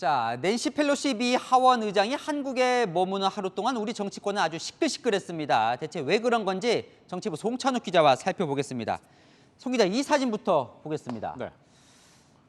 자, 낸시 펠로시 미 하원 의장이 한국에 머무는 하루 동안 우리 정치권은 아주 시끌시끌했습니다. 대체 왜 그런 건지 정치부 송찬욱 기자와 살펴보겠습니다. 송 기자, 이 사진부터 보겠습니다. 네.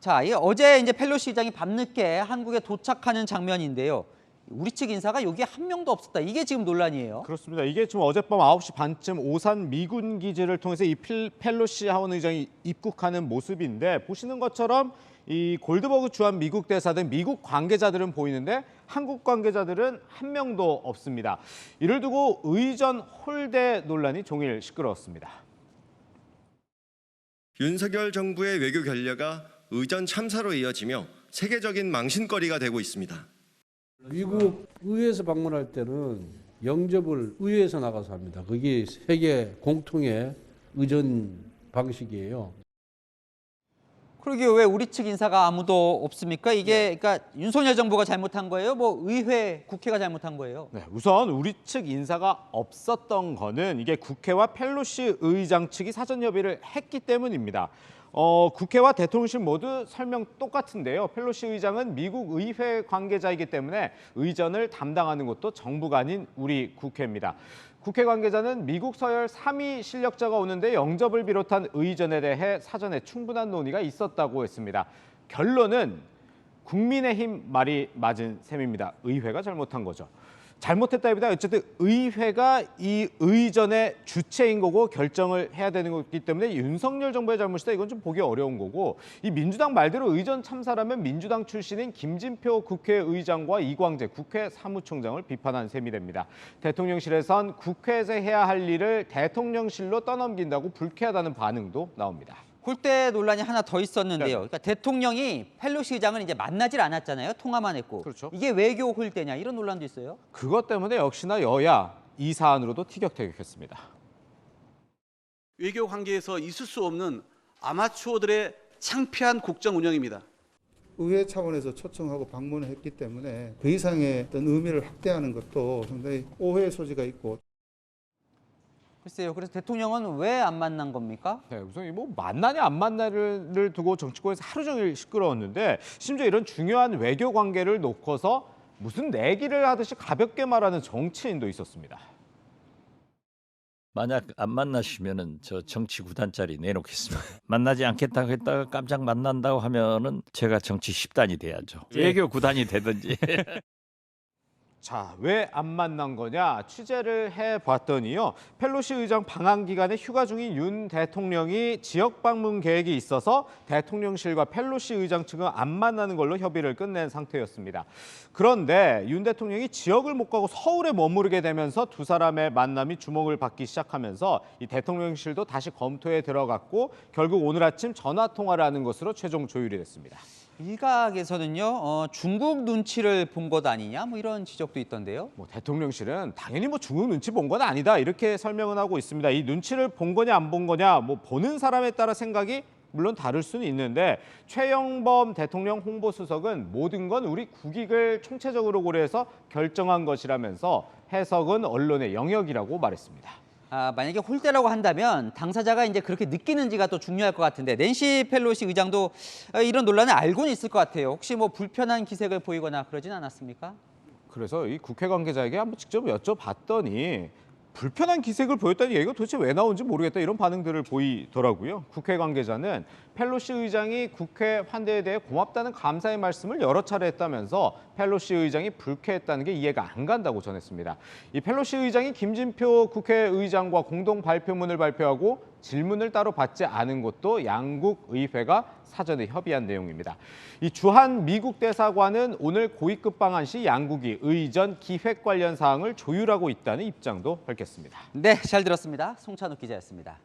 자, 어제 이제 펠로시 의장이 밤늦게 한국에 도착하는 장면인데요. 우리 측 인사가 여기에 한 명도 없었다. 이게 지금 논란이에요. 그렇습니다. 이게 지금 어젯밤 9시 반쯤 오산 미군 기지를 통해서 이 펠로시 하원 의장이 입국하는 모습인데, 보시는 것처럼 이 골드버그 주한 미국 대사 등 미국 관계자들은 보이는데 한국 관계자들은 한 명도 없습니다. 이를 두고 의전 홀대 논란이 종일 시끄러웠습니다. 윤석열 정부의 외교 결례가 의전 참사로 이어지며 세계적인 망신거리가 되고 있습니다. 미국 의회에서 방문할 때는 영접을 의회에서 나가서 합니다. 그게 세계 공통의 의전 방식이에요. 그러게 왜 우리 측 인사가 아무도 없습니까? 이게 그러니까 윤석열 정부가 잘못한 거예요? 뭐 의회, 국회가 잘못한 거예요? 네, 우선 우리 측 인사가 없었던 거는 이게 국회와 펠로시 의장 측이 사전 협의를 했기 때문입니다. 국회와 대통령실 모두 설명 똑같은데요. 펠로시 의장은 미국 의회 관계자이기 때문에 의전을 담당하는 것도 정부가 아닌 우리 국회입니다. 국회 관계자는 미국 서열 3위 실력자가 오는데 영접을 비롯한 의전에 대해 사전에 충분한 논의가 있었다고 했습니다. 결론은 국민의힘 말이 맞은 셈입니다. 의회가 잘못한 거죠. 잘못했다기보다 어쨌든 의회가 이 의전의 주체인 거고 결정을 해야 되는 거기 때문에 윤석열 정부의 잘못이다, 이건 좀 보기 어려운 거고, 이 민주당 말대로 의전 참사라면 민주당 출신인 김진표 국회의장과 이광재 국회 사무총장을 비판한 셈이 됩니다. 대통령실에선 국회에서 해야 할 일을 대통령실로 떠넘긴다고 불쾌하다는 반응도 나옵니다. 홀대 논란이 하나 더 있었는데요. 네. 그러니까 대통령이 펠로시 의장을 이제 만나질 않았잖아요. 통화만 했고. 그렇죠. 이게 외교 홀대냐 이런 논란도 있어요. 그것 때문에 역시나 여야 이 사안으로도 티격태격했습니다. 외교 관계에서 있을 수 없는 아마추어들의 창피한 국정 운영입니다. 의회 차원에서 초청하고 방문을 했기 때문에 그 이상의 어떤 의미를 확대하는 것도 상당히 오해의 소지가 있고. 글쎄요. 그래서 대통령은 왜 안 만난 겁니까? 네, 우선 뭐 만나냐 안 만나를 두고 정치권에서 하루 종일 시끄러웠는데, 심지어 이런 중요한 외교 관계를 놓고서 무슨 내기를 하듯이 가볍게 말하는 정치인도 있었습니다. 만약 안 만나시면은 저 정치 구단짜리 내놓겠습니다. 만나지 않겠다고 했다가 깜짝 만난다고 하면은 제가 정치 10단이 돼야죠. 외교 구단이 되든지. 자, 왜 안 만난 거냐 취재를 해봤더니요. 펠로시 의장 방한 기간에 휴가 중인 윤 대통령이 지역 방문 계획이 있어서 대통령실과 펠로시 의장 측은 안 만나는 걸로 협의를 끝낸 상태였습니다. 그런데 윤 대통령이 지역을 못 가고 서울에 머무르게 되면서 두 사람의 만남이 주목을 받기 시작하면서 이 대통령실도 다시 검토에 들어갔고 결국 오늘 아침 전화 통화를 하는 것으로 최종 조율이 됐습니다. 일각에서는요, 중국 눈치를 본 것 아니냐, 뭐 이런 지적도 있던데요. 뭐 대통령실은 당연히 뭐 중국 눈치 본 건 아니다 이렇게 설명은 하고 있습니다. 이 눈치를 본 거냐 안 본 거냐, 뭐 보는 사람에 따라 생각이 물론 다를 수는 있는데, 최영범 대통령 홍보수석은 모든 건 우리 국익을 총체적으로 고려해서 결정한 것이라면서 해석은 언론의 영역이라고 말했습니다. 만약에 홀대라고 한다면 당사자가 이제 그렇게 느끼는지가 또 중요할 것 같은데, 낸시 펠로시 의장도 이런 논란을 알고는 있을 것 같아요. 혹시 뭐 불편한 기색을 보이거나 그러진 않았습니까? 그래서 이 국회 관계자에게 한번 직접 여쭤봤더니 불편한 기색을 보였다는 얘기가 도대체 왜 나온지 모르겠다 이런 반응들을 보이더라고요. 국회 관계자는 펠로시 의장이 국회 환대에 대해 고맙다는 감사의 말씀을 여러 차례 했다면서 펠로시 의장이 불쾌했다는 게 이해가 안 간다고 전했습니다. 이 펠로시 의장이 김진표 국회의장과 공동 발표문을 발표하고 질문을 따로 받지 않은 것도 양국 의회가 사전에 협의한 내용입니다. 이 주한 미국 대사관은 오늘 고위급 방한 시 양국이 의전 기획 관련 사항을 조율하고 있다는 입장도 밝혔습니다. 네, 잘 들었습니다. 송찬욱 기자였습니다.